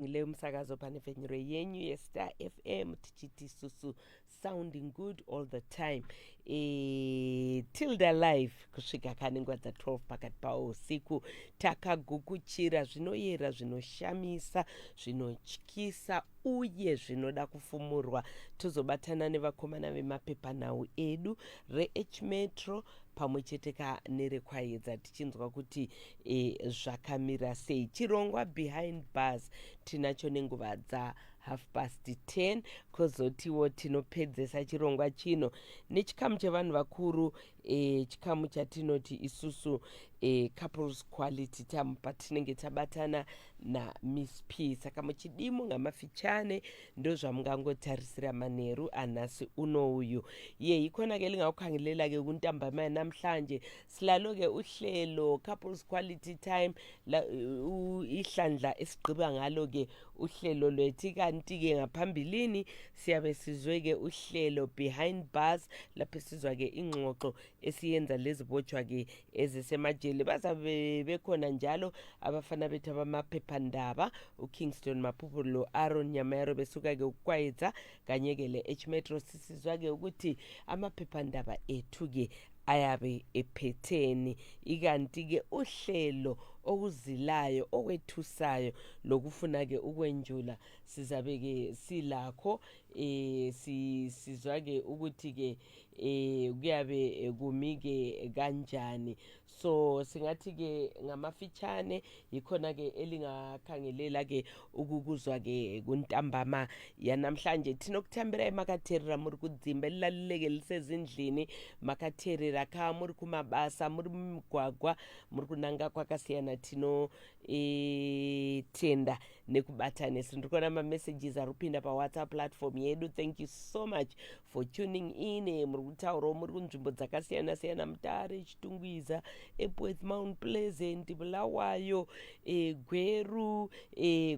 ngile umsakazo panefenyero yenyu yeStar FM tichiti susu sounding good all the time. Tilda live kusvika kanengwa dza 12 pakati pausiku takagukuchira zvinoyera zvinoshamisa zvinotyisa uye zvinoda kufumurwa tozobatana nevakomana vemapepanhau edu reH Metro pamwe cheteka nerekwaedza tichinzwa kuti zvakamira sei. Chirongwa behind bars tinacho nenguva dza 10:30 kozotiwo tinopedzesa chirongwa chino nechikamu chevanhu vakuru chikamu chatinoti isusu couples quality time patinenge tabatana naMiss P. Saka muchidimu ngamafichane ndozvamungangotarisira manheru anhasi uno uyu ye ikona ke lingakukhangelela ke kuntambama namhlanje silalo ke uhlelo couples quality time ihlandla esigqiba ngalo ke uhlelo lwethi kanti ke ngaphambilini siyabe sizwe ke uhlelo behind bars lapho sizwa ke ingxoxo esiyenza lezibotshwa ke ezisemajele bazabe bekhona njalo abafana bethu abamaphephandaba uKingston Maphupho lo Aaron Nyamayaro besuka ke ukwayedza kanye ke leH Metro sisizwa ke ukuthi amaphephandaba ethu ke ayabe ephetheni ikanti ke uhlelo okuzilayo okwethusayo lokufuna ke ukwenjula sizabe ke silakho sizwa ke ukuthi ke kuyabe kumike kanjani. So singathi ke ngamafichane ikhona ke elingakhangelela ke ukukuzwa ke kuntambama yanamhlanje tinokuthambira emakatherera muri kudzimba lilalileke lisezindlini makatherera kha muri kumabasa muri mugwagwa muri kunanga kwakasiyana tino tenda nekubatanisa ndikona messages arupinda pa WhatsApp platform yedu. Thank you so much for tuning in. Muri kutaura muri kunzvimbo dzakasiyana siyana Mutare, Chitungwiza, Epworth, Mount Pleasant, Bulawayo, Gweru,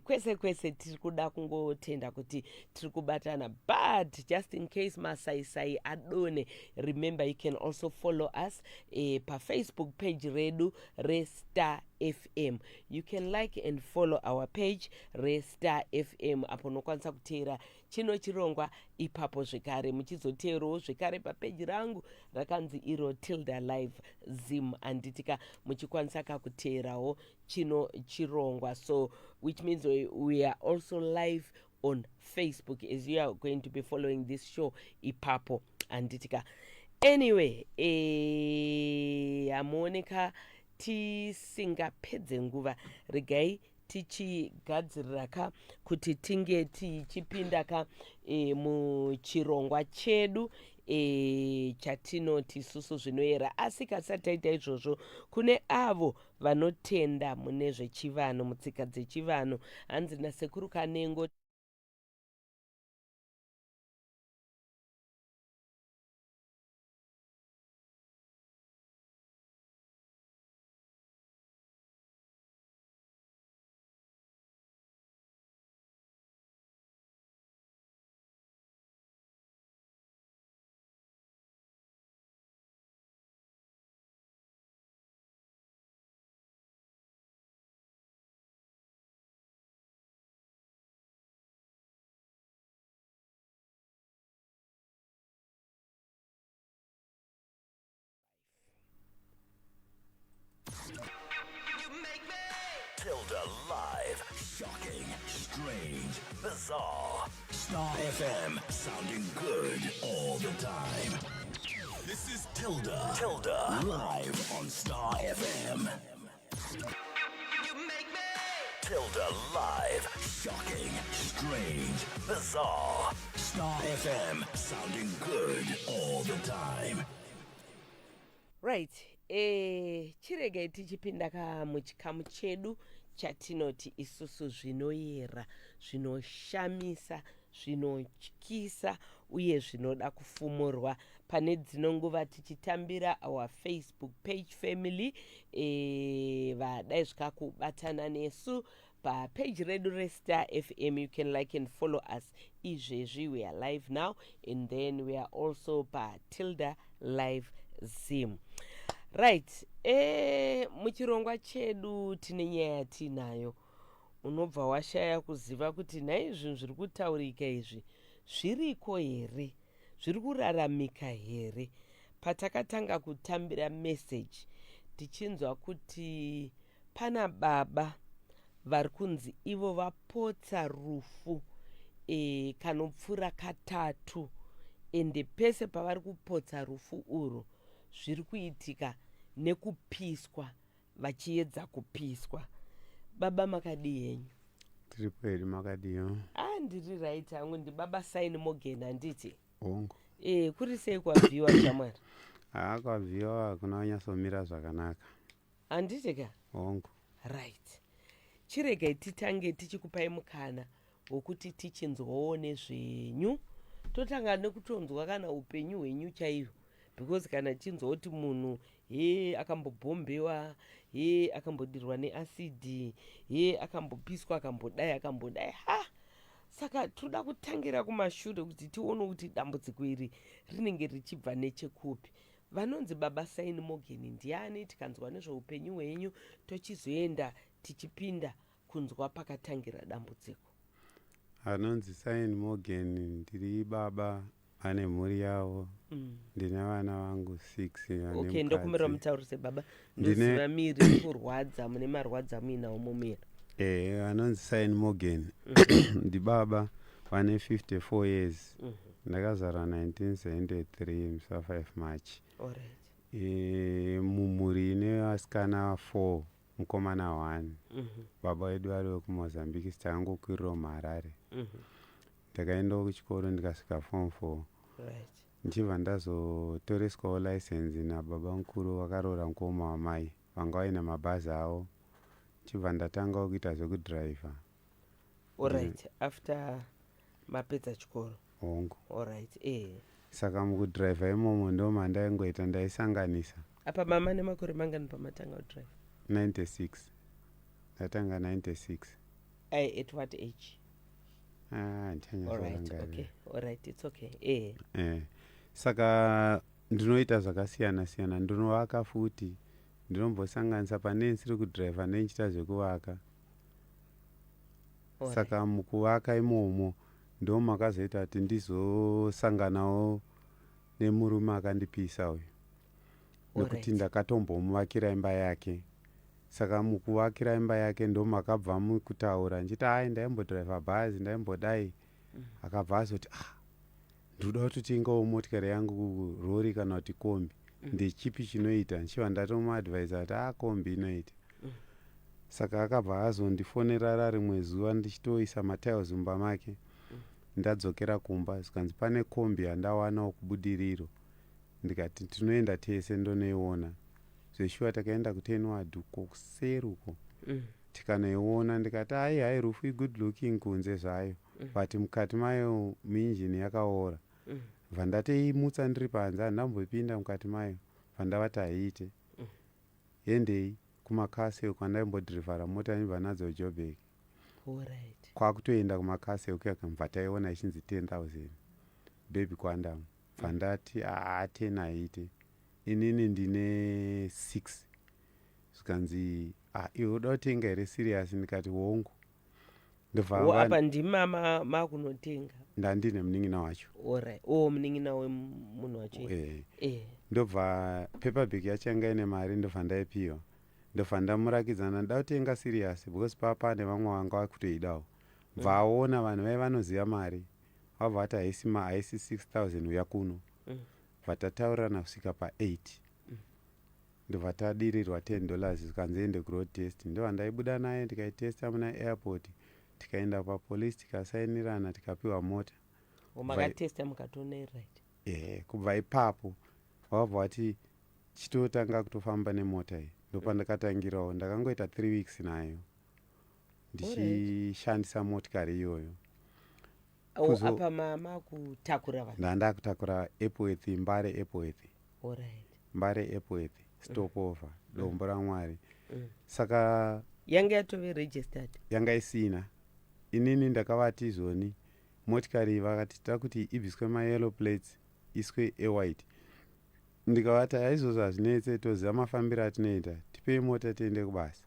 kwese kwese tiri kuda kungotenda kuti tiri kubatana, but just in case masaisai adone, remember you can also follow us pa Facebook page redu reStar FM. You can like and follow our page reStar FM apo nokwanisa kutera chino chirongwa ipapo zvekare muchizotero zvekare pa page rangu rakanzi iro Tilda live Zim anditika muchikwanisa kakuterawo chino chirongwa, so which means we are also live on Facebook as you are going to be following this show ipapo anditika. Anyway, amoneka tisingapedze nguva regai tichigadzirira ka kuti tinge tichipinda ka muchirongwa chedu chatinoti isusu zvinoyera. Asi kasati taita izvozvo kune avo vanotenda mune zvechivano mutsika dzechivano hanzi nasekuru Kanengo Tilda live, shocking, strange, bizarre. Star FM, sounding good all the time. This is Tilda live on Star FM. Tilda live, shocking, strange, bizarre. Star FM, sounding good all the time. Right. Chirege tichipinda ka muchikamu chedu chatinoti isusu zvinoyera, zvinoshamisa, zvinotyisa uye zvinoda kufumurwa pane dzino nguva tichitambira our Facebook page family vadai zvikakubatana nesu pa page redu reStar FM. You can like and follow us izvezvi. We are live now and then we are also pa Tilda live Zim. Right, muchirongwa chedu tine nyaya tinayo unobva washaya kuziva kuti naizvinhu zviri kutaurika izvi zviriko here, zviri kuraramika here. Patakatanga kutambira meseji tichinzwa kuti pana baba vari kunzi ivo vapotsa rufu kanopfuura katatu, ende pese pavari kupotsa rufu urwu zviri kuitika nekupiswa, vachiedza kupiswa. Baba makadii henyu? Tiri kweri makadiyo? Ndiri right hangu, ndibaba Saini Morgan handiti? Hongu. Kuri sei kwabviwa shamwari? Kwabviwa kuna wanyatsomira zvakanaka. Handiti ka? Hongu. Right. Chiregai titange tichikupai mukana wokuti tichinzwawo nezvenyu. Totanga nekutonzwa kana upenyu hwenyu chaihwo. Because kana chinzwa kuti munhu akambobhombewa, akambodirwa neasidi, akambopiswa, akambodai. Saka toda kutangira kumashure kuti tione kuti dambudziko iri rinenge richibva nechekupi. Vanonzi baba Saini Morgan ndiani? Tikanzwa nezveupenyu hwenyu tochizoenda tichipinda kunzwa pakatangira dambudziko. Anonzi Saini Morgan, ndiri baba ane mhuri yavo. Ndine vana vangu 6. Okay, ndokumbira mutaurise baba. Ndoziva miri kurwadza, mune marwadza muinawo mumira. Anonzi Saini Morgan. Ndibaba vane 54 years. Ndakazarwa 1973 musi wa5 March. Alright. Mumhuri ine vasikana 4, mukomana 1. Baba wedu vari wekumozambique, sitangokwiriro muHarare. Ndakaendawo kuchikoro ndikasvika form 4. Right. Ndichibva ndazotoreswawo license nababa mukuru vakaroora mukoma wamai vanga vaina mabhazi avo. Ndichibva ndatangawo kuita zvekudhiraivha. Alright. After mapedza chikoro. Hongu. Alright. Saka mukudhiraivha imomo ndo mandaingoita ndaisanganisa. Apa mama nemakore mangani pamatanga kudhiraivha? 96. Ndatanga 96. At what age? Alright, okay. Alright, it's okay. Saka ndinoita zvakasiyana siyana, ndinovaka futi, ndinombosanganisa pane ndisiri kudhiraivha nenichita zvekuvaka. Saka mukuvaka imomo ndo makazoita kuti ndizosanganawo nemurume akandipisa uyu. Nekuti ndakatombomuvakira imba yake. Saka mukuvakira imba yake ndo makabva mukutaura nchiti ndaimbodhiraivha bhazi, ndaimbodai. Akabva azoti ndoda kuti tingawo motikari yangu rori kana kuti kombi. Ndechipi chinoita? Ndichibva ndatomuadvaisa kuti kombi inoita. Saka akabva azondifonera rimwe zuva ndichitoisa matiles mumba make. Ndadzokera kumba zvikanzi pane kombi yandawanawo kubudiriro. Ndikati tinoenda tese ndonoiona. Zveshuwa takaenda kuTenward kuseruko. Tikanoiona ndikati hai rufu i good looking kunze zvayo. But mukati mayo minjini yakaora. Vandateimutsa ndiri panze handambopinda mukati mayo. Vandavati haiite. Endei kumakaseu kwandaimbodhirivhara mota ndibva nadzo Joburg. Alright. Kwakutoenda kumakaseu kubva taiona ichinzi 10,000. Baby kwandam. Vandati 10 haiite. Inini ndine 6. Zvikanzi iwe uda kutenga here serious? Ndikati hongu. Apa ndimama makunotenga? Ndandine munin'ina wacho. Alright. Munin'ina wemunhu wacho. Ndobva paperback yacho yanga ine mari ndobva ndaipiwa. Ndobva ndamurakidzana ndoda kutenga serious because pane vamwe vanga vakutoidawo. Bva aona vanhu vai vanoziva mari. Wabva ati haisi 6,000 uya kuno. Vatataurana kusvika pa8. Ndobva tadirirwa $10 zvikanzi ende kuroad test. Ndobva ndaibuda naye tikaitesta muna airport. Tikaenda papolisi tikasainirana tikapiwa mota. Makatesta mukatona right? Kubva ipapo wabva wati chitotanga kutofamba nemota iyi. Ndopandakatangirawo ndakangoita 3 weeks nayo ndichishandisa motikari iyoyo. Apa makutakura vanhu? Ndandakutakura Epworth, Mbare Epworth. Alright. Mbare Epworth, stopover, Dombo raMwari. Saka yanga yatove registered? Yanga isina. Inini ndakavati zvoni motikari vakati tira kuti ibviswe mayellow plates iswe white. Ndikavati izvozvo hazvinetse, toziva mafambiro atinoita, tipei mota tiende kubasa.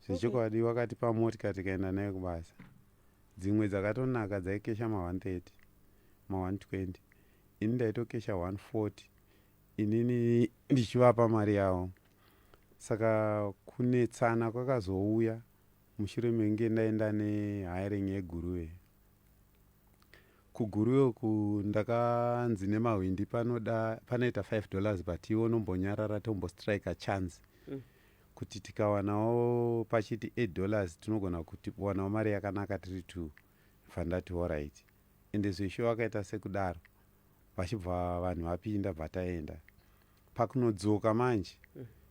zvechokwadi wakatipa motika tikaenda nayo kubasa. Dzimwe dzakatonaka dzaikesha ma130 ma120, ini ndaitokesha 140 inini ndichivapa mari yavo. Saka kunetsana kwakazouya mushure menge ndaenda nehiring yeguruve. Kuguruve uku ndakanzi nemahwindi panoita $5 but iwo nombonyarara tombostrike chance kuti tikawanawo pachiti $8 tinogona kuti wanawo mari yakanaka tiri tu fandati alright. Ende zveshe wakaita sekudaro vachibva vanhu vapinda bvataenda. Pakunodzoka manje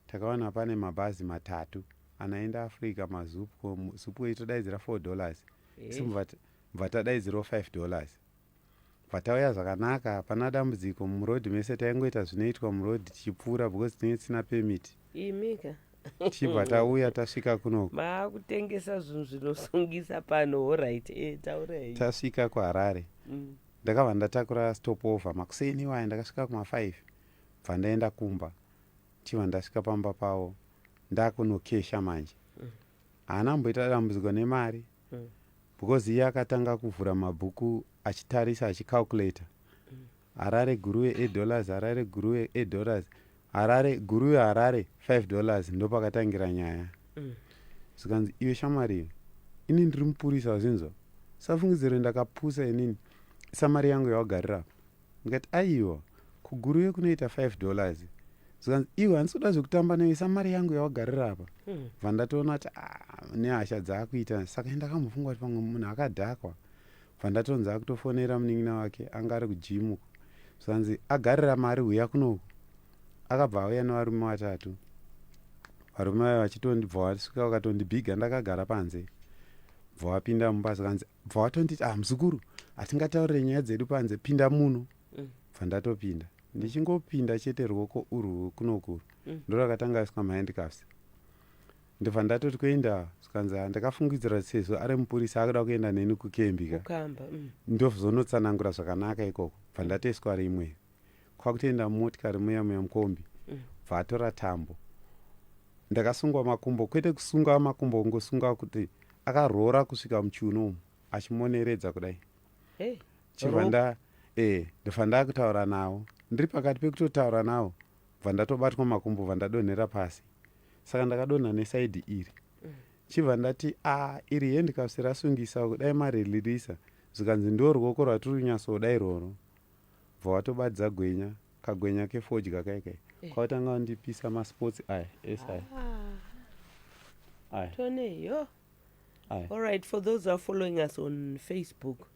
takawana pane mabhazi matatu anaenda Africa mazupu eitodaidzira $4 bvatadaidzirawo $5. Bvatauya zvakanaka, pana dambudziko murodhi mese taingoita zvinoitwa murodhi tichipfuura because tinenge tisina permit. Imika Tichibva tauya tasvika kunoko. Maakutengesa zvinhu zvinosungisa pano. Alright, taurai. Tasvika kuHarare. Ndakabva ndatakura stopover makuseni waya ndakasvika kuma5 bva ndaenda kumba. Chibva ndasvika pamba pavo ndakunokesha manje. Haana kumboita dambudziko nemari because iye akatanga kuvhura mabhuku achitarisa achicalculator. Harare guruve $8, Harare guruve $8, Harare guruve Harare $5 ndopakatangira nyaya. Zikanzi iwe shamari ini ndiri mupurisa zinzo. Safungidziro ndakapusa inini samari yangu yawagarira. Ngati aiwa kuguruve kunoita $5. Zikanzi iwe handisi zvekutamba newe samari yangu yawagarira apa. Vandatoona kuti nehasha dzaakuita. Saka ndakambofunga kuti pamwe munhu akadhakwa. Vandatonza kutofonera munin'ina wake anga ari kujimu. Zikanzi agarira mari huya kunoku. Akabva auya nevarume vatatu. Varume vaya vachitondibva vasvika vakatondibhiga ndakagara panze. Bva wapinda mumba. Zikanzi bva watonditi muzukuru hatingataurire nyaya dzedu panze, pinda muno. Bva ndatopinda. Ndichingopinda chete ruoko urwu kunokuru ndorakatanga asvika mahandcuffs. Ndobva ndatoti kuenda. Zikanzi ndakafungidzira sezvo ari mupurisa akuda kuenda neni kukembi ndozonotsanangura zvakanaka ikoko. Bva ndatoiswa rimwe kwakutoenda mumotikari muya mukombi. Bva atora tambo. Ndakasungwa makumbo, kwete kusunga makumbo kungosunga kuti akaroora kusvika muchiuno achimoneredza kudai. Chibva ndobva ndakutaura navo. Ndiri pakati pekutotaura navo bva ndatobatwa makumbo bva ndadonhera pasi. Saka ndakadonha nesaidhi iri. Chibva ndati iri handcuffs rasungisa kudai maririsa. Zikanzi ndo ruoko rwatiri kunyatsodai roro. Bva watobadza gwenya kagwenya kefodya kaikai. Kwatanga ndipisa masports aya esai. Tony, yo. All right, for those who are following us on Facebook.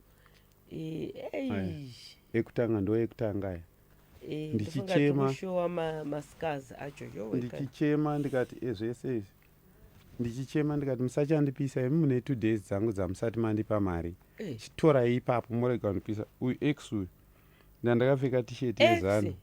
Ekutanga ndo ekutanga aya. Ndichichema ndikati zvese izvi. Ndichichema ndikati musachandipisa imi mune 2 days dzangu dzamusati mandipa mari. Chitora ipapo murega kundipisa. Uyu X uyu. Ndakapfeka t-shirt yezano.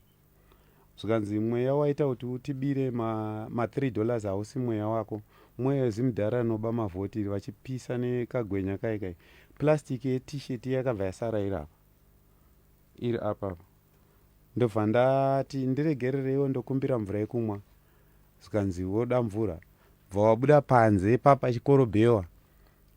Zikanzi mweya waita kuti utibire $3 hausi mweya wako. Mweya zimudhara anoba mavhoti vachipisa nekagwenya kaikai. Plastic ye-t-shirt yakabva yasara iri apa. Ndobva ndati ndiregerereiwo ndokumbira mvura yekumwa. Zikanzi woda mvura. Bva wabuda panze pachikorobhewa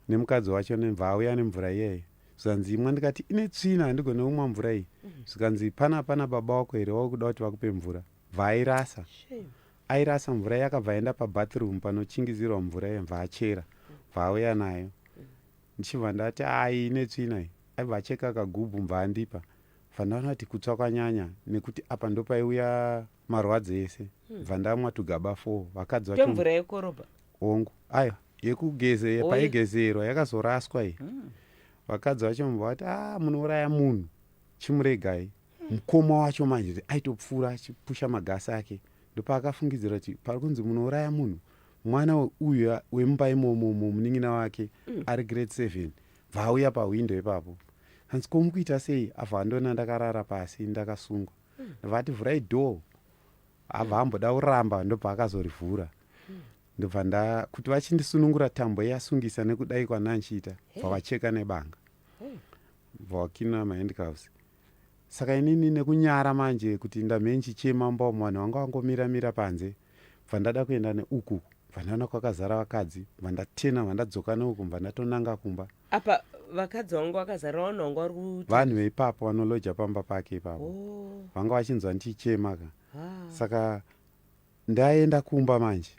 nemukadzi wacho nebva auya nemvura iyeyi. Zikanzi imwe ndikati ine tsvina handigone kumwa mvura iyi. Zikanzi pana baba wako here wakuda kuti vakupe mvura. Bva airasa mvura yakabva yaenda pabathroom panochingidzirwa mvura iyo bva achera. Bva auya nayo. Ndichibva ndati ine tsvina iyi. Aibva acheka kagubhu bva andipa. Bva ndaona kuti kutsva kwanyanya nekuti apa ndopaiuya marwadzo ese. Bva ndamwa tugaba 4. Vakadzi vacho mvura yekorobha hongu aiwa yekugeze paigezerwa yakazoraswa iyi. Vakadzi vacho mbavati munouraya munhu chimuregai. Mukoma wacho manje aitopfuura achipusha magasi ake. Ndopaakafungidzira kuti pari kunzi munouraya munhu. Mwana uyu wemumba imomo munin'ina wake ari grade 7 bva auya pahwindo ipapo. Hanzi komukuita sei? Abva andona ndakarara pasi ndakasungwa. Ndobvati vhurai door. Abva amboda kuramba ndobva akazorivhura. Ndobva kuti vachindisunungura tambo yasungisa nekudai kwananchiita. Bva vacheka nebanga. Bva wakina mahandcuffs. Saka inini nekunyara manje kuti ndamhe nchichema mbamu vanhu vanga vangomira panze. Bva ndada kuenda neuku vandaona kwakazara vakadzi vandatena vandadzoka neuku vandatonanga kumba. Apa vakadzi vangu vakazarawo nangu vari kuti Vanhu veipapo vanolodya pamba pake ipapo vanga vachinzwa ndichichema ka. Saka ndaenda kumba manje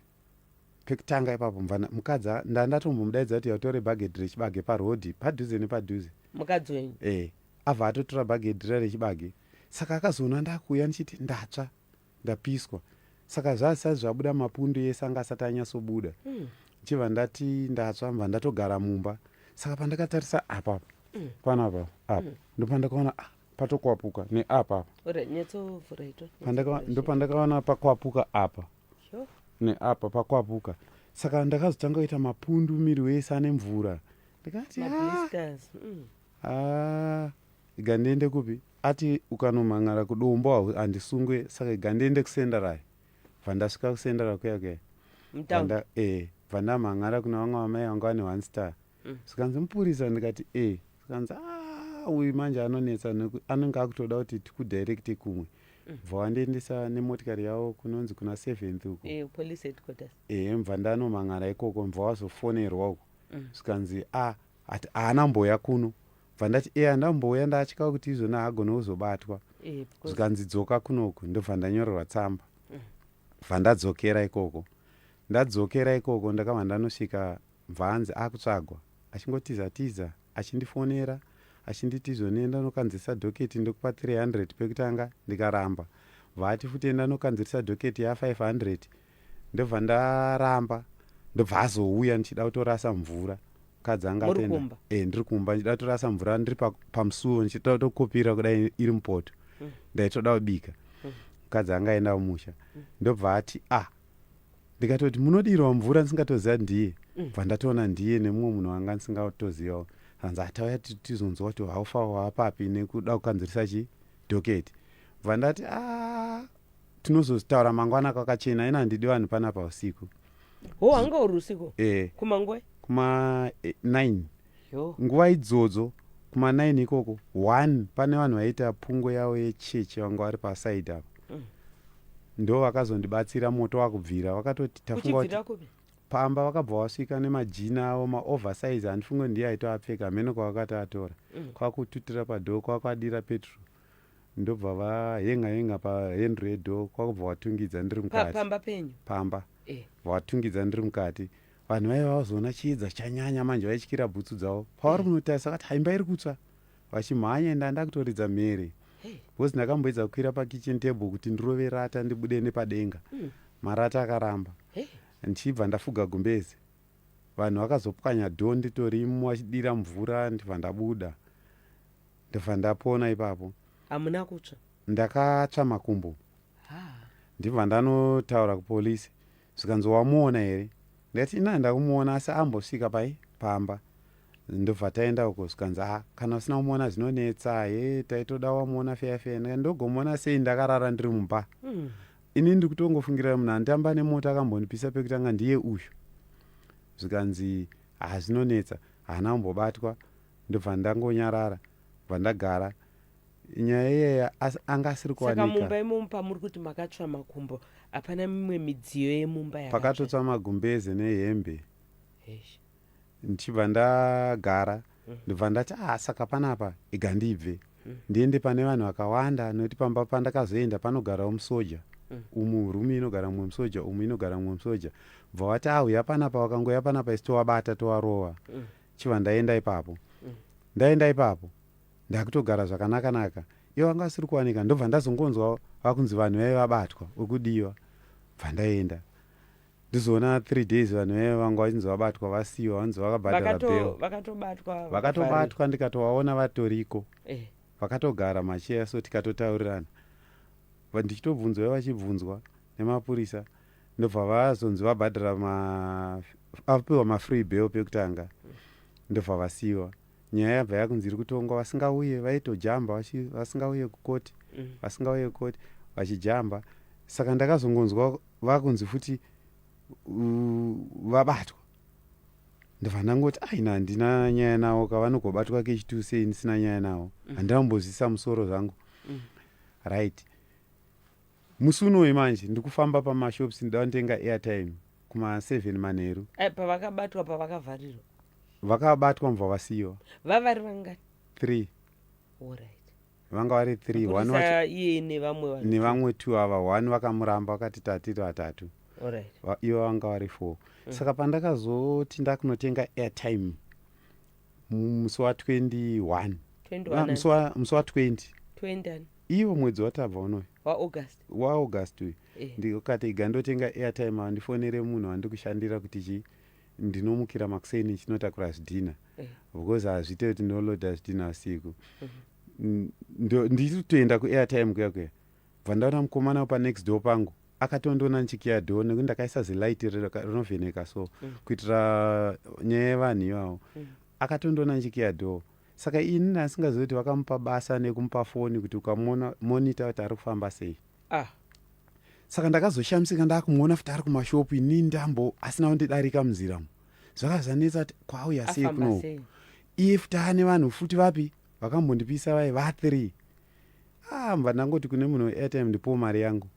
pekutanga ipapo mukadzi ndandatombomudaidza kuti yautore bhagedhi rechibage parodhi padhuze nepadhuze mukadzi wenyu abva atotora bhagedhi rechibage. Saka akazoona ndakuuya ndichiti ndatsva ndapiswa. Saka zvasati zvabuda mapundu ese anga asati anyatsobuda chibva ndati ndatsva mva ndatogara mumba. Saka pandakatarisa apapo panapa apa ndopandakaona patokwapuka neapa ndopandakaona pakwapuka apa neapa pakwapuka. Saka ndakazotanga kuita mapundu miri wese ane mvura. Ndikati gandiende kupi? Ati ukanomhan'ara kudombo handisungwe. Saka gandiende kusendarai. Vandasvika kusendarai kuya vandamhan'ara kuna vamwe vamai vanga vane 1 star. Sikanzi mupurisa ndikati sikanzi uyu manje anonetsa anenge akutoda kuti tikudhairekti kumwe. Bva wandiendesa nemotikari yavo kunonzi kuna 7th uko police headquarters. Mva ndanomhan'ara ikoko mva wazofonerwa uko. Sikanzi ati haana mboya kuno. Bva ndati handambouya ndatya kuti izvona hagone kuzobatwa. Sikanzi dzoka kunoku ndobva ndanyorerwa tsamba. Bva ndadzokera ikoko. Ndadzokera ikoko ndakabva ndanosvika mvanzi akutsvagwa achingotiza achindifonera achinditi izvonenda nokanzisa dhoketi ndikupa 300 pekutanga ndikaramba. Vati futi enda nokanzisa dhoketi ya500 ndobva ndaramba. Ndobva azouya ndichida kutorasa mvura. Mukadzi anga atenda ndiri kumba ndichida kutorasa mvura ndiri pamusuwo ndichida kutokopira kudai iri mupoto ndaitoda kubika. Mukadzi anga aenda kumusha. Ndobva ati ndikatoti munodirawo mvura ndisingatoziva ndiye. Bva ndatoona ndiye nemumwe munhu wanga ndisingatozivawo. Hanzi atauya tizonzwa kuti haufa wapapi nekuda kukanzirisa dhoketi. Bva ndati tinozozitaura mangwana kwakachena ina handidi vanhu panapa usiku. Hanga uri usiku? Kumangwe? Kuma 9. Nguva idzodzo kuma 9 ikoko 1 pane vanhu vaita pungwe yavo yechechi vanga vari pasaidi apo. Ndo vakazondibatsira moto wakubvira. Vakatoti tafunga kuti pamba vakabva vasvika nemajina avo maoversize handifunge ndiye aita apfeka meno kwavakati atora kwakututira padho kwakwadira petro. Ndobva vahenga pahendro yedho kwakubva watungidza ndiri mukati. Pamba penyu? Pamba watungidza ndiri mukati. Vanhu vaiva vazoona chiedza chanyanya manje vaityira bhutsu dzavo. Pavari kunotarisa vakati haimba iri kutsva. Vachimhanya ndanda kutoridza mhere. Bhozi ndakamboedza kukwira pakitchen table kuti ndirove rata ndibude nepadenga. Marata akaramba. Ndichibva ndafuga gumbezi. Vanhu vakazopwanya dhoo nditorimo vachidira mvura ndibva ndabuda. Ndibva ndapona ipapo. Hamuna kutsva? Ndakatsva makumbo. Ndibva ndanotaura kupolisi. Zvikanzi wamuona here? Ndati ndakumuona asi ambosvika pamba. Ndobva taenda uko zvikanzi kana usina kumuona zvinonetsa taitoda wamuona feya ndogomuona sei ndakarara ndiri mumba. Ini ndikutongofungira munhu anditamba nemota akambondipisa pekutanga ndiye uyu. Zvikanzi zvinonetsa haana kumbobatwa. Ndobva ndangonyarara bva ndagara. Nyaya iyeya anga asiri kuwanika. Saka mumba imomo pamuri kuti makatsva makumbo hapana mimwe midziyo yemumba yakatsva? Pakatotsva magumbeze nehembe. Ndichibva ndagara ndobva ndati saka panapa igandibve ndiende pane vanhu vakawanda nokuti pamba pandakazoenda panogarawo musoja. Umu rumi inogara mumwe musoja umu inogara mumwe musoja. Bva wati uya panapa wakangoya panapa isi towabata towarova. Chibva ndaenda ipapo. Ndaenda ipapo ndakutogara zvakanaka. Ivo vanga vasiri kuwanika. Ndobva ndazongonzwa vakunzi vanhu vaiva vabatwa ukudiwa. Bva ndaenda ndizoona 3 days vanhu vaiva vanga vachinzi vabatwa vasiyiwa vanzi vakabhadhara bhero. Vakatobatwa ndikatovaona vatoriko. Vakatogara macheya so tikatotaurirana. Ndichitobvunzwa vachibvunzwa nemapurisa. Ndobva vazonzi vabhadhara vapiwa mafree bail pekutanga. Ndobva vasiyiwa. Nyaya yabva yakunzi iri kutongwa vasingauye vaitojamba vasingauye kukoti. Vasingauye kukoti vachijamba. Saka ndakazongonzwa vakunzi futi vabatwa. Ndobva ndangoti ina handina nyaya navo kavanogobatwa kechitu sei ndisina nyaya navo. Handambozisa musoro zvangu. Right. Musi unoyi manje ndikufamba pamashops ndatenga airtime. kuma7 manheru. Pavakabatwa pavakavharirwa Vakabatwa mubva vasiyiwa vavari vangani? 3. Alright. Vanga vari 3. One wacho Mapurisa iye nevamwe vanhu. nevamwe 2 ava 1 vakamuramba vakati tatiri vatatu. Alright. Ivo vanga vari 4. Saka pandakazoti ndakunotenga airtime musi wa21 musi wa20 20 ivo mwedzi watabva unoyu waAugust uyu ndikati gandotenga airtime andifonere munhu wandikushandira kuti chi ndinomukira makuseni chinotakura zvidhina because hazviite kuti ndoloda zvidhina usiku. ndiri kutoenda kuairtime kuya bva ndaona mukomana panext door pangu akatondona nchikiya door nekuti ndakaisa zilaiti rinovheneka so kuitira nyaya yevanhu ivavo akatondona nchikiya door. Saka ini ndasingazivi kuti vakamupa basa nekumupa foni kuti ukamonita kuti ari kufamba sei. Saka ndakazoshamisika ndakumuona futi ari kumashopu ini ndambo asina kundidarika munzira mu zvakazanetsa kuti kwauya sei kunoku iye futi ane vanhu futi vapi vakambondipisa vai va3 mva ndangoti kune munhu weairtime ndipowo mari yangu.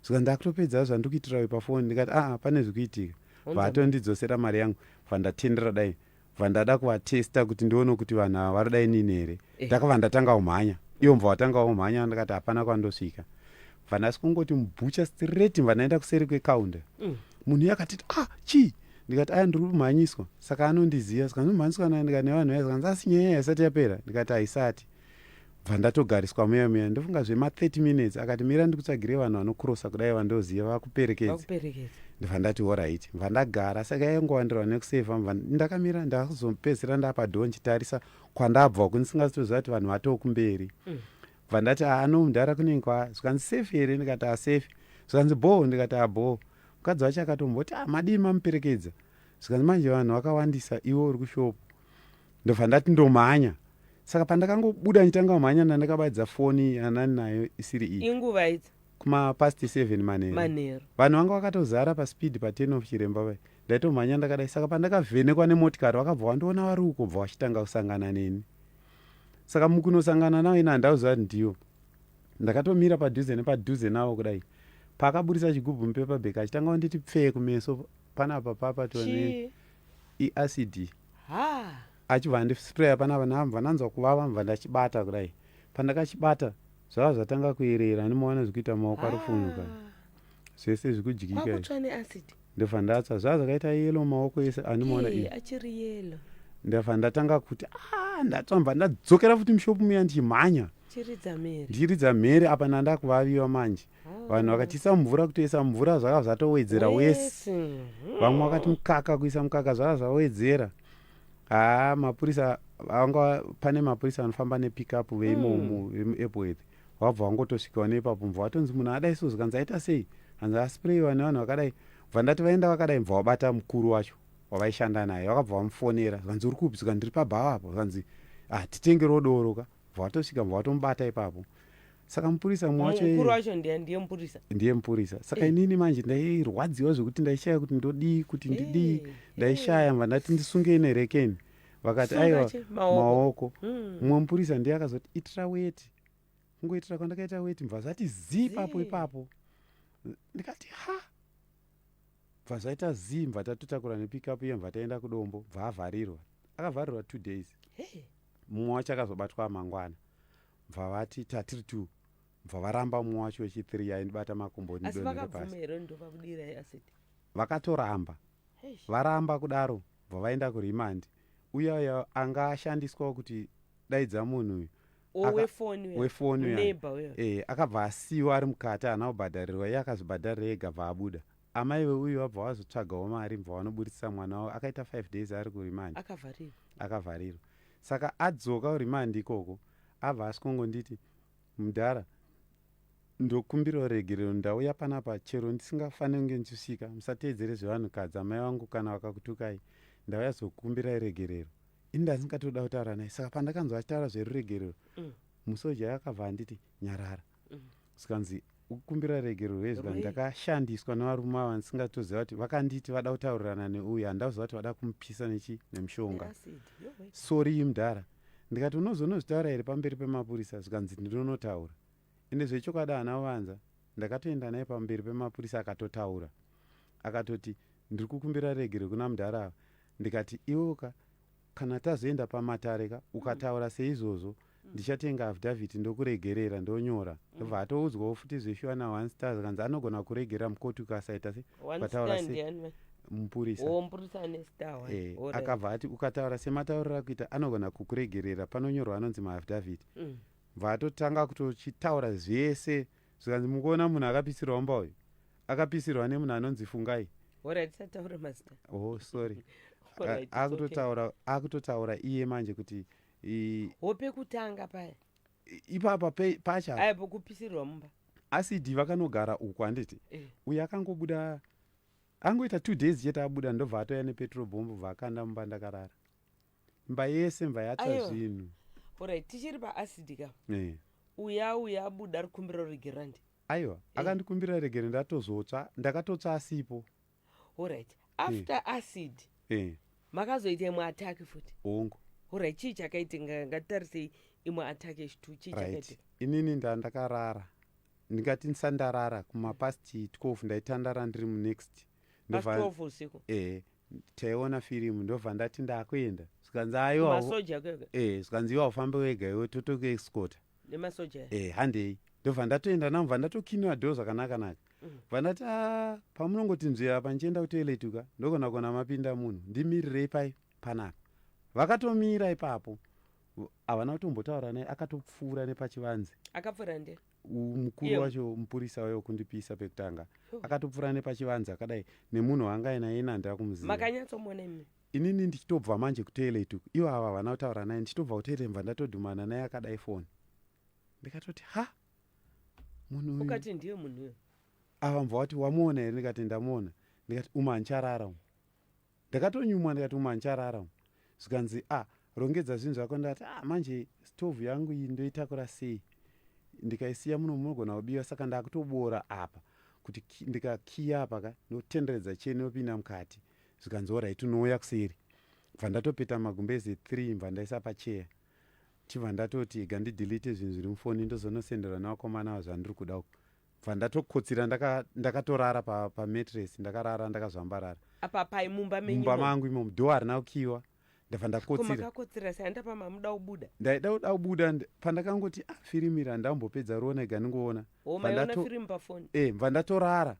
Saka ndakutopedza zvandikuitira pafoni ndikati pane zvikuitika vatondidzosera mari yangu bva ndatendera dai bva ndada kuvatesta kuti ndione kuti vanhu ava vari dai nini here. Ndakabva ndatanga umhanya iwo mva watanga umhanya ndakati hapana kwandosvika bva ndasi kungoti mubhucha straight bva ndaenda kuseri kwekaunda munhu iye akatiti chii ndikati ndiri kumhanyiswa saka anondiziva saka nomhanyiswa ndikati nevanhu vaizanzi asi nyaya haisati yapera ndikati haisati bva ndatogariswa muya ndofunga zvema30 minutes akati mira ndikutsvagire vanhu vanokrosa kudai vandoziva vakuperekedza ndibva ndati alright bva ndagara saka yaingowandirwa nekusevha bva ndakamira ndakazopedzisira ndapadhoo nchitarisa kwandabva kundisingatoziva kuti vanhu vatokumberi bva ndati Mudhara kunengwa zvikanzi safe here ndikati safe zvikanzi bho ndikati bho mukadzi wacho akatomboti madii mamuperekedza zvikanzi manje vanhu vakawandisa iwo uri kushopu ndobva ndati ndomhanya. Saka pandakangobuda nditanga kumhanya ndandakabaidza foni yanani nayo isiri iyi inguva idzi kuma7 manheru vanhu vanga vakatozara paspeed pa10 of chiremba vai ndaitomhanya ndakadai. Saka pandakavhenekwa nemotikari vakabva vandoona vari uko bva vachitanga kusangana neni. Saka mukunosangana navo ina handauziva kuti ndiyo ndakatomira padhuze navo kudai paakaburisa chigubhu mupepabheki achitanga kunditi pfee kumeso panapa papatone iacidi achibva ndispraya panapa ndabva ndanzwa kuvava bva ndachibata kudai. Pandakachibata zvava zvatanga kuerera ndimoona zvikuita maoko arifunuka zvese zvikudyika ndobva ndatsva zvava zvakaita yelo maoko ese andimoona achiri yelo ndabva ndatanga kuti ndatsva bva ndadzokera futi mushopu muya ndichimhanya ndichiridza mhere apa ndandakuvaviwa manje vanhu vakatiisa mumvura kutoisa mumvura zvaka zvatowedzera wese vamwe vakati mukaka kuisa mukaka zvaka zvawedzera mapurisa vanga pane mapurisa anofamba nepikapu veimomo vemuAirport wabva wangotosvikawo nepapo mva watonzi munhu adai so zvikanzi aita sei hanzi asprayiwa nevanhu vakadai bva ndati vaenda vakadai mva wabata mukuru wacho wavaishanda naye vakabva vamufonera zvikanzi uri kupi zvikanzi ndiri pabhawa apo zvikanzi titengerewo doroka bva watosvika bva watomubata ipapo. Saka mupurisa mukuru wacho ndiye mupurisa. Saka inini manje ndairwadziwa zvekuti ndaishaya kuti ndodii kuti ndidii ndaishaya mva ndati ndisungei nerekeni vakati aiwa maoko mumwe mupurisa ndiye akazoti itira weti kungoitira kwandakaita weti mva zvati zii papo ipapo ndikati bva zvaita zii mva tatotakura nepikapu iye mva taenda kudombo bva avharirwa akavharirwa 2 days mumwe wacho akazobatwa mangwana bva vati tatiri 2 bva varamba mumwe wacho wechi3 aindibata makombo vakatoramba varamba kudaro bva vaenda kurimandi uya anga ashandiswa kuti daidza munhu wefoni akabva asiyiwa ari mukati haana kubhadharirwa iye akazvibhadharira ega bva abuda. Amai veuyu vabva vazotsvagawo mari bva vanoburitsa mwana wavo akaita 5 days ari kurimandi akavharirwa. Saka adzoka kurimandi ikoko abva asikongonditi Mudhara ndokumbirawo regerero ndauya panapa chero ndisingafaniri kunge ndichisvika musateedzere zvevanhukadzi amai vangu kana vakakutukai ndauya zokukumbirai regerero ini ndasingatoda kutaura naye. Saka pandakanzwa achitaura zveruregerero musoja akabva anditi nyarara zikanzi ukukumbira regerero vezvikanzi ndakashandiswa nevarume ava ndisingatoziva kuti vakanditi vada kutaurirana neuyu handauziva kuti vada kumupisa nemushonga sori Mudhara ndikati unozonozvitaura here pamberi pemapurisa zvikanzi ndinonotaura ende zvechokwadi haana kuvanza ndakatoenda naye pamberi pemapurisa akatotaura akatoti ndiri kukumbira regere kuna Mudharava. Ndikati iwoka kana tazoenda pamatare ka ukataura seizvozvo ndichatenga affidavit ndokuregerera ndonyora. Ndobva atoudzwawo futi zveshuwa na1 stars kanzi anogona kuregera mukoti ukasaita se ukataura se mupurisa. Akabva ati ukataura sematauriro akuita anogona kukuregerera, panonyorwa anonzi maaffidavit. Bva atotanga kutochitaura zvese zvikanzi mukuona munhu akapisirwa mba uyu akapisirwa nemunhu anonzi Fungai. Oh sorry. Akutotaura iye manje kuti hope kutanga paya ipapa pacha aipo kupisirwa mumba asidi vakanogara uku handiti uyu akangobuda angoita 2 days chete abuda ndobva atoya nepetrol bomb bva akanda mumba ndakarara mba yese mba yatsva zvinhu. Alright, tichiri paasidi ka uya abuda ari kumbira regerandi. Aiwa akandikumbira regere ndatozotsva ndakatotsva asipo. Alright, after acid makazoita imwe ataki futi ongo. Alright, chii chakaitika? Ngatarisei imwe ataki yechitu chii chakaitika? Inini ndakarara ndingati ndisandarara kumapast 12 ndaitandara ndiri munext past 12 usiku taiona firimu ndobva ndati ndakuenda zvikanzi aiwa masoja kwega zvikanzi iwa ufambe wega iwe totokuexcota nemasoja handei ndobva ndatoenda namo bva ndatokiniwa dho zvakanaka bva ndati pamunongoti nzvera panchienda kutoiletuka ndogona kona mapinda munhu ndimirirei pai panapa vakatomira ipapo havana kutombotaura naye akatopfuura nepachivanze. Akapfuura nde mukuru wacho mupurisa wayo kundipisa pekutanga akatopfuura nepachivanze akadai nemunhu wanga ainaye nandira kumuziva. Makanyatsomona imi? Inini ndichitobva manje kutoiletuka ivo ava havana kutaura naye ndichitobva kutoiletuka bva ndatodhumana naye akadai foni ndikatoti munhu ukati ndiye munhu uyo ava mva wati wamuona here ndikati ndamuona ndikati umancharara ndakatonyumwa ndikati umancharara zvikanzi rongedza zvinhu zvako ndati manje stovhu yangu iyi ndoitakura sei ndikaisiya muno munogona kubiwa saka ndakutoboora apa kuti ndikakiya apa ka notenderedza cheni nopinda mukati zvikanzi orit unouya kuseri bva ndatopeta magumbezi 3 bva ndaisa pacheya chibva ndatoti gandidelete zvinhu zviri mufoni ndozonosendera nevakomana avo zvandiri kuda uku bva ndatokotsira ndakatorara pamatress ndakarara ndakazvambarara apa pai mumba mangu imomo dho harina kukiwa ndabva ndakotsira sanda pamamuda kubuda ndaida kuda kubuda pandakangoti firimira ndambopedza rona iganongoona firimu pafoni bva ndatorara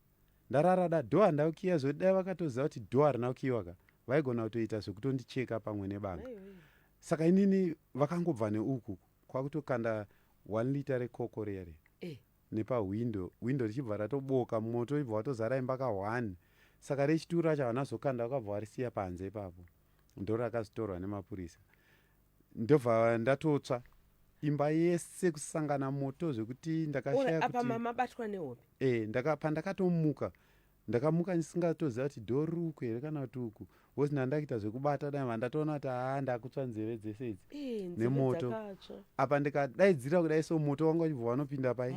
ndarara da dho handaukiya zvoti dai vakatoziva kuti dho harina kukiwa ka vaigona kutoita zvekutondicheka pamwe nebanga saka inini vakangobva neuku kwakutokanda 1 lita rekoko rere nepahwindo richibva ratoboka moto ibva watozara imba ka1 saka rechitu racho havana vakabva varisiya panze ipapo ndo rakazitorwa nemapurisa ndobva ndatotsva imba yese kusangana moto zvekuti ndakashaya apa mama batwa nehope pandakatomuka ndakamuka ndisingatoziva kuti dhoruku here kana kuti uku wozi ndandakuita zvekubata dai vandatoona kuti ndakutsva nzeve dzese idzi nemoto apa ndikadaidzira kudai so moto wangu wachibva wanopinda pai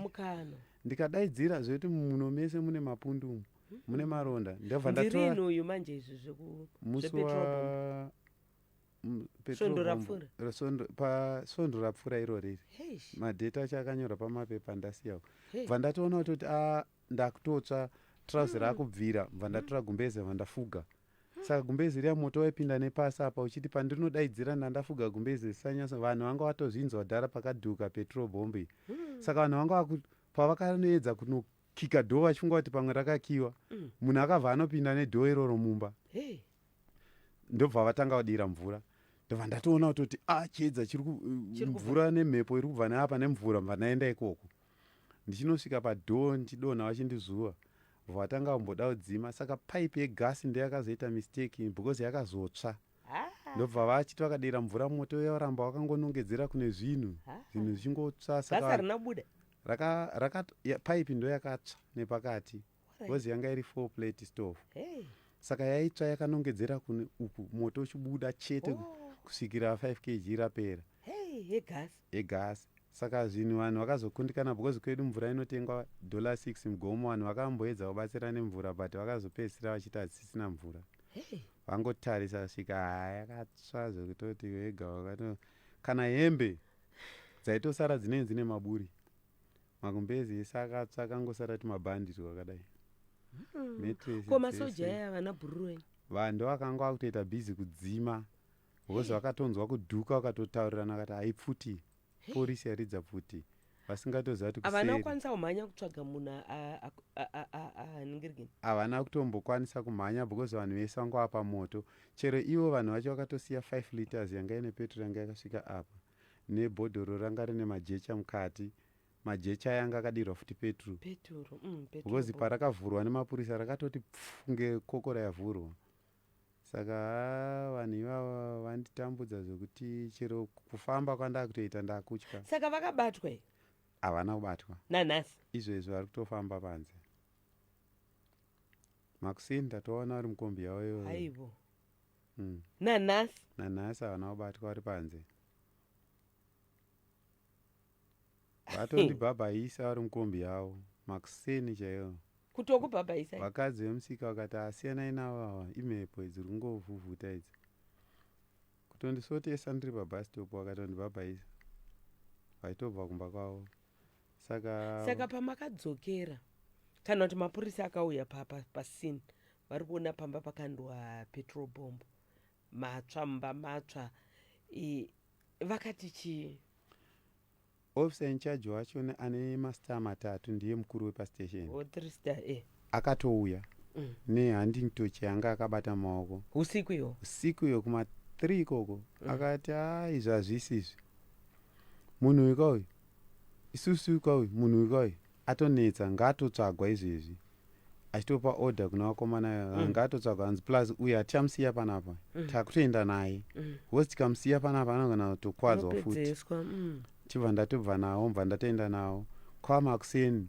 ndikadaidzira zvekuti muno mese mune mapundu mune maronda ndobva ndatoa uyu manje izvi musi wa sondo rapfuura iro riri madheta acho akanyorwa pamapepa ndasiyawo bva ndatoona kutoti ndakutotsva trousi rakubvira bva ndatora gumbezi bva ndafuga saka gumbezi riya moto waipinda nepasi apa uchiti pandirinodaidzira ndandafuga gumbezi risanyasa vanhu vanga watozvinzwa dhara pakadhuka petrol bombi saka vanhu vanga pavakanoedza kunokika dho vachifunga kuti pamwe rakakiwa munhu akabva anopinda nedho iroro mumba ndobva vatanga kudira mvura ndobva ndatoona kutoti chiedza mvura nemhepo iri kubva neapa nemvura bva naenda ikoko ndichinosvika padho ndichidonha vachindizuva vatanga kumboda kudzima saka paipi yegasi ndeyakazoita mistake because yakazotsva ndobva vachiti vakadira mvura moto uyoramba wakangonongedzera kune zvinhu zvichingotsva saka paipi ndo yakatsva nepakati because yanga iri 4 plate stove saka yaitsva yakanongedzera kune uku moto uchibuda chete kusvikira 5 kg rapera yegasi saka zvinhu vanhu vakazokundikana because kwedu mvura inotengwa $6 mugomo vanhu vakamboedza kubatsira nemvura but vakazopedzisira vachiti hatisisina mvura vangotarisa svika yakatsva zvekutoti wega wakato kana hembe dzaitosara dzinenge dzine maburi magumbezi ese akatsva akangosara timabhandiri wakadai metresi ko masoja dzese. aya havana bhuruwen Vanhu vakanga vakutoita bhizi kudzima because vakatonzwa kudhuka vakatotaurirana vakati haipfuti, polisi yaridza pfuti, vasingatoziva kuti havana kuseri. kukwanisa kumhanya kutsvaga munhu aningirigini. Havana kutombokwanisa kumhanya because vanhu vese vanga vapa moto. Chero ivo vanhu vacho vakatosiya 5 liters yanga ine petrol yanga yakasvika apa, nebhodhoro ranga rine majecha mukati. Majecha yanga akadirwa futi petrol because parakavhurwa nemapurisa rakatoti pfu ngekokora yavhurwa. Saka vanhu ivava vanditambudza zvokuti chero kufamba kwandakutoita ndakutya. Saka vakabatwa Havana kubatwa nanhasi izvezvo vari kutofamba panze. Makusini ndatoona vari mukombi yavo iyoyo. haivo nanhasi Nanhasi havana kubatwa vari panze. Vatondibhabhaisa vari mukombi yavo makuseni chaivo. kutokubhabhaisa Vakadzi vemusika vakati asiyanai navo ava imhepo idzi ringovhuvhuta idzi. Kutondisotesa ndiri pabhasitopu vakatondibhabhaisa vaitobva kumba kwavo. Saka pamakadzokera kana kuti mapurisa akauya pasini vari kuona pamba pakandwa petrol bomb matsva mumba matsva, vakati chii? Officer in charge wacho ane mastar matatu ndiye mukuru wepastation. 3 star Akatouya nehunting yanga akabata maoko usiku iyo kuma 3 ikoko. Akati izvi hazvisizvi, munhu wekauyu isusu ikauyu munhu wekauyu atonetsa ngaatotsvagwa izvezvi, achitopa order kuna vakomana ngaatotsvagwa hanzi plus uyu hatichamusiya panapa takutoenda naye because tikamusiya panapa anogona kutokwadzwa futi. Chibva ndatobva nawo mubva ndatoenda nawo kwamakuseni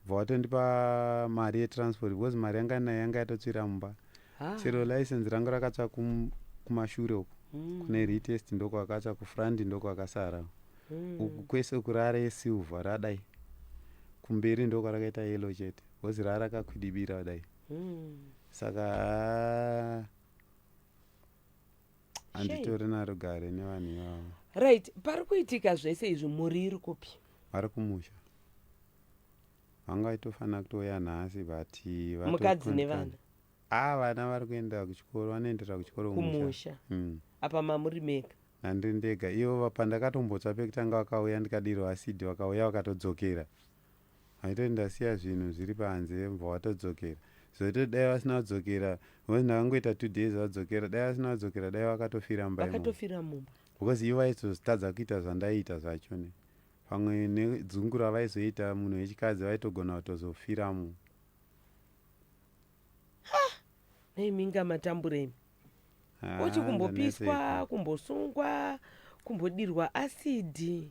bva vatondipa mari yetransport because mari yanga nayo yanga yatotsvira mumba. Chero license rangu rakatsva kumashure uku kune retest ndoko akatsva kufrandi ndoko akasara. Uku kwese kurara yesilver radai, kumberi ndoko rakaita yellow chete because rara rakakwidibira dai. Saka handitori narugare nevanhu ivavo. Right, pari kuitika zvese izvi muri iri kupi? Vari kumusha. Vanga vaitofanira kutouya nhasi but mukadzi nevana vana vari kuenda kuchikoro, vanoendera kuchikoro kumusha. Apa mamuri mega? Nandiri ndega. Ivo pandakatombotsva pekutanga vakauya ndikadirwa asidi vakauya vakatodzokera. Vaitoti ndasiya zvinhu zviri panze mbva vatodzokera. Zvoito dai vasina kudzokera, ndakangoita 2 days vadzokera, dai vasina kudzokera dai vakatofira mumba. Vakatofira mumba Because ivo vaizozotadza kuita zvandaiita zvacho ne. Pamwe nedzungu ravaizoita munhu wechikadzi vaitogona kutozofiramo. neiminga matamburemi uchi kumbopiswa, kumbosungwa, kumbodirwa asidhi.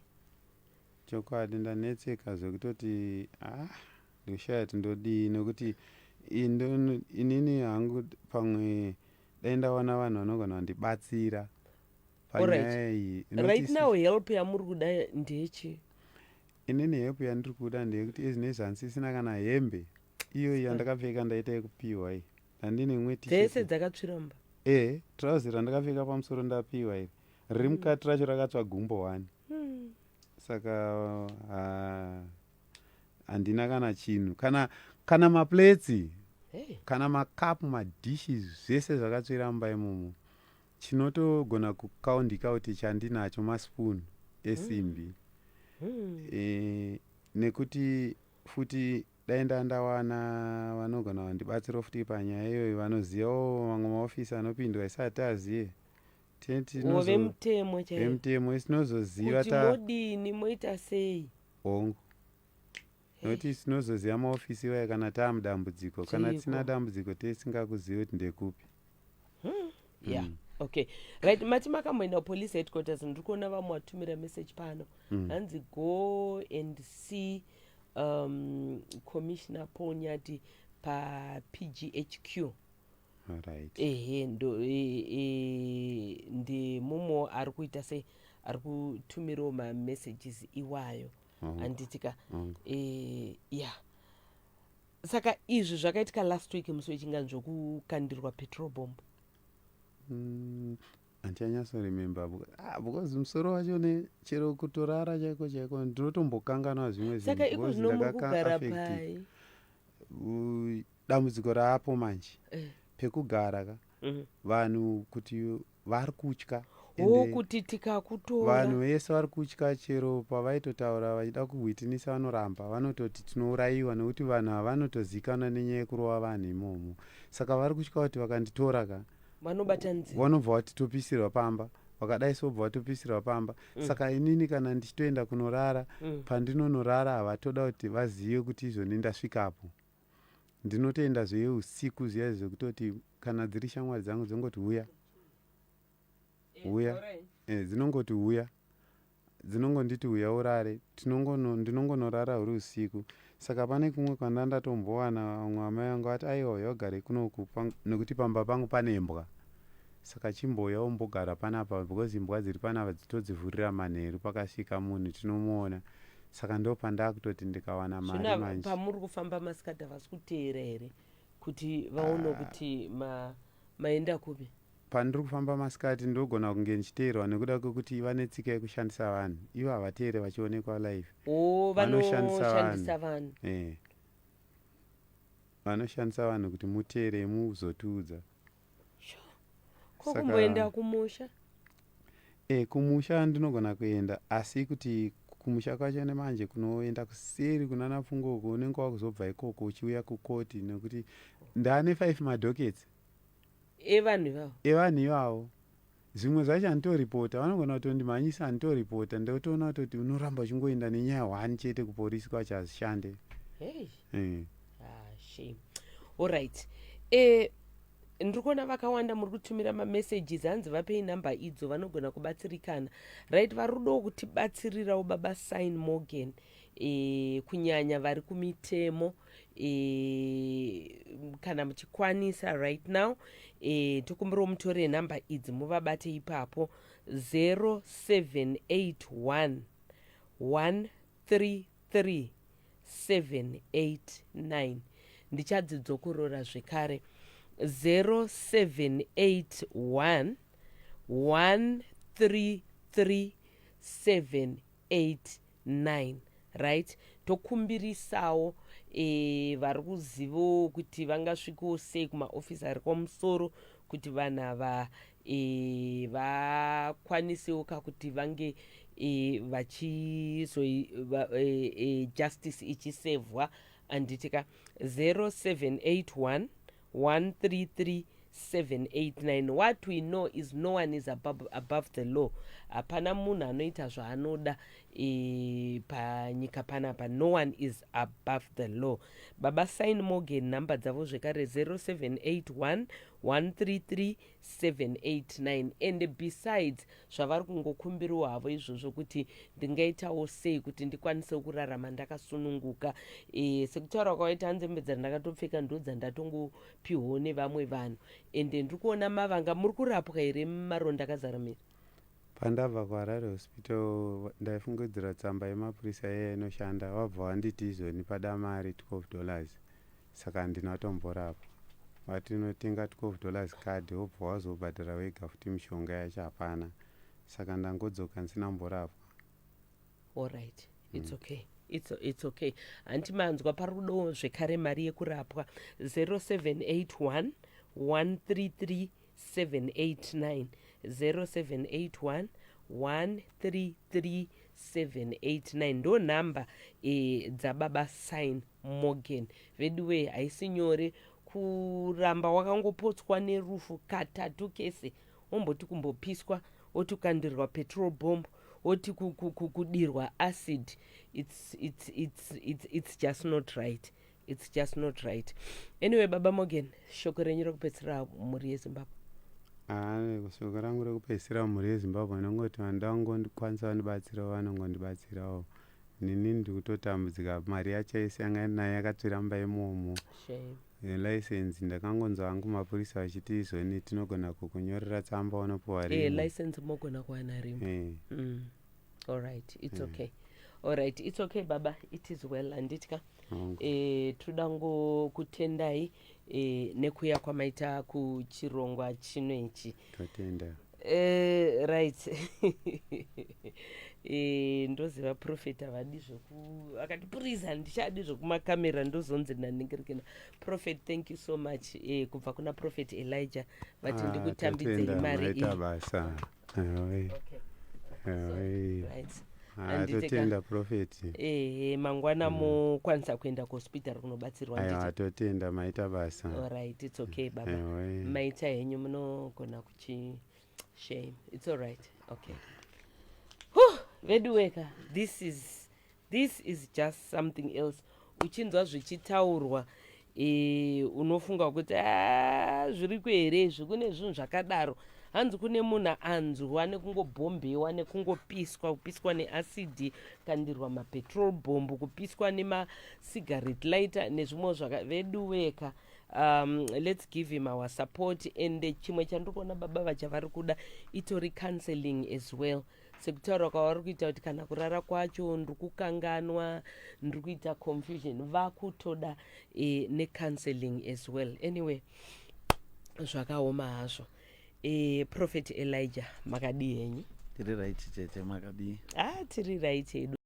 Chokwadi ndanetseka zvekutoti ndoshaya tindodii nekuti inini hangu pamwe dai ndawana vanhu vanogona kundibatsira panyaya iyi. Right now help yamuri kuda ndechi? Inini help yandiri kuda ndeyekuti izvinezvi handisisina kana hembe iyo yandakapfeka ndaita yekupiwa iyi. Handine imwe dzese dzakatsvira mumba. Trouser randakapfeka pamusoro ndapiwa iri riri mukati racho rakatsva gumbo 1. Saka handina kana chinhu kana maplates kana makapu madhishi zvese zvakatsvira mumba imomo. Chinotogona kukaundika kuti chandinacho maspoon esimbi. Nekuti futi dai ndawana vanogona vandibatsira futi panyaya iyoyo vanozivawo mamwe maofisi anopindwa isati aziye. Vemutemo chaivo. Vemutemo isinozoziva kuti modini moita sei hongu. Nokuti tinozoziva maofisi iwayo kana taamudambudziko, kana tisina dambudziko tisingakuzivi kuti ndekupi. Okay, right. Mati makamboenda police headquarters ndiri kuona vamwe vatumira message pano hanzi go and see Commissioner Paul Nyati pa PGHQ. Right. Ndi mumo ari kuita sei ari kutumirawo mamessages iwayo handitika saka izvi zvakaitika last week musi wechinganzi zvokukandirwa petrol bomb. Handichanyasoremember because musoro wacho chero kutorara chaiko ndinotombokanganwa zvimwe saka iko zvino muri kugara pai? dambudziko raapo manje pekugara ka vanhu kuti vari kutya kuti tikakutora vanhu vese vari kutya, chero pavaitotaura vachida kuhwitinisa vanoramba vanototi tinourayiwa nekuti vanhu ava vanotozikanwa nenyaya yekurova vanhu imomo. Saka vari kutya kuti vakanditora ka vanobva vatitopisirwa pamba, vakadai sobva vatopisirwa pamba. Saka inini kana ndichitoenda kunorara pandinonorara havatoda kuti vazive kuti izvoni ndasvikapo. Ndinotoenda zve usiku zviya zvekutoti kana dziri shamwari dzangu dzongoti uya dzinongoti uya, dzinongonditi uya urare, ndinongonorara huri usiku. Saka pane kumwe kwandandatombovana vamwe amai vangu vati aiwa yagare kunoku nekuti pamba pangu pane imbwa. Saka chimboya umbogara panapa because imbwa dziri panapa dzitodzivhurira manheru pakasvika munhu tinomuona. Saka ndo pandakutoti ndikawana mari manje. Pamuri kufamba masikati havasi kuteera here kuti vaone kuti maenda kupi? Pandiri kufamba masikati ndogona kunge ndichiteerwa nekuda kwekuti vane tsika yekushandisa vanhu. Ivo havateere vachionekwa live. Vanoshandisa vanhu. Vanoshandisa vanhu kuti muteere muzotiudza. Kumboenda kumusha? Kumusha ndinogona kuenda, asi kuti kumusha kwacho nemanje kunoenda kuseri kunana Pfungoko unenge wakuzobva ikoko uchiuya kukoti nekuti ndaane 5 madhoketsi evanhu ivavo. Zvimwe zvacho handitoripota, vanogona kutondimhanyisa handitoripota, ndotoona kutoti unoramba uchingoenda nenyaya 1 chete kupolisi kwacho hazishande. Shame. Alright. Ndiri kuona vakawanda muri kutumira mamessages, hanzi vapei namba idzo vanogona kubatsirikana. Right, vari kudawo kutibatsirirawo baba Sign Morgan, kunyanya vari kumitemo, kana muchikwanisa right now. Tokumbirawo mutore namba idzi muvabate ipapo 0781 133 789. Ndichadzidzokorora zvekare 0781 133 789. Right, tokumbirisawo vari kuzivo kuti vangasvikawo sei kumaofisi ari kwamusoro kuti vanhu ava vakwanisewo kakuti vange justice ichisevhwa. Anditika 0781 133 789. What we know is no one is above the law. Hapana munhu anoita zvaanoda panyika panapa. No one is above the law. Baba Sign Morgan namba dzavo zvekare 0781 133 789. And besides zvavari kungokumbiriwa havo izvozvo kuti ndingaitawo sei kuti ndikwanise kurarama ndakasununguka, sekutaura kwaita hanzembedza ndakatopfeka ndo dzandatongopiwawo nevamwe vanhu. Ende ndiri kuona mavanga muri kurapwa here maronda akazara miri? Pandabva kuHarare hospital ndaifungidzira tsamba yemapurisa yeye inoshanda, wabva wanditi izvoni pada mari $12. Saka ndinatomborapwa. Watinotenga $12 kadi wobva wazobhadhara wega futi mishonga yacho hapana. Saka ndangodzoka ndisina mborapwa. Alright, it's okay. It's okay. Antimanzwa parudo zvekare mari yekurapwa 0781 133 789 0781 133 789 ndo namba dzababa Sign Morgan. Veduwe haisi nyore kuramba wakangopotswa nerufu katatu kese, omboti kumbopiswa, oti ukandirwa petrol bomb, oti kudirwa acid. It's just not right. It's just not right. Anyway, Baba Morgan, shoko renyu rekupedzisira mhuri yeZimbabwe. Shoko rangu rekupedzisira mhuri yeZimbabwe ndongoti vandangokwanisa vandibatsirawo vanongondibatsirawo. Nini ndikutotambudzika, mari yacho yese yanga nayo yakatiramba imomo. License ndakangonzwa hangu mapurisa vachiti izvoni tinogona kukunyorera tsamba unopuwa rimwe. License mogona kuwana rimwe. Alright, it's okay. Alright, it's okay baba, it is well. Anditika todango kutendai nekuya kwamaita kuchirongwa chino ichi. Totenda. Right. ndoziva prophet havadi akati please handichadi zvokumakamera ndozonzi ndaningirikina. Prophet, thank you so much. Kubva kuna Prophet Elijah vati ndikutambidzei mari iyi. basa. Totenda Prophet. Mangwana mokwanisa kuenda kuhospital kunobatsirwa nditi. Totenda maita basa. Alright, it's okay baba. Maita henyu munogona shame. It's alright. Okay. Veduweka, this is just something else. Uchinzwa zvichitaurwa unofunga kuti zviri kuhere kune zvinhu zvakadaro. Hanzi kune munhu anzwa nekungobhombewa kupiswa neacid, kandirwa mapetrol bomb, kupiswa cigarette lighter nezvimwe Veduweka. Let's give him our support. And chimwe chandikuona baba vacha vari kuda itori counseling as well. Sekutaura kwavari kuita kuti kana kurara kwacho ndikukanganwa, ndikuita confusion, vakutoda necounseling as well. Anyway, zvakaoma hazvo. Prophet Elijah, makadi henyu? Tiri right tete, makadi? Tiri right hedu.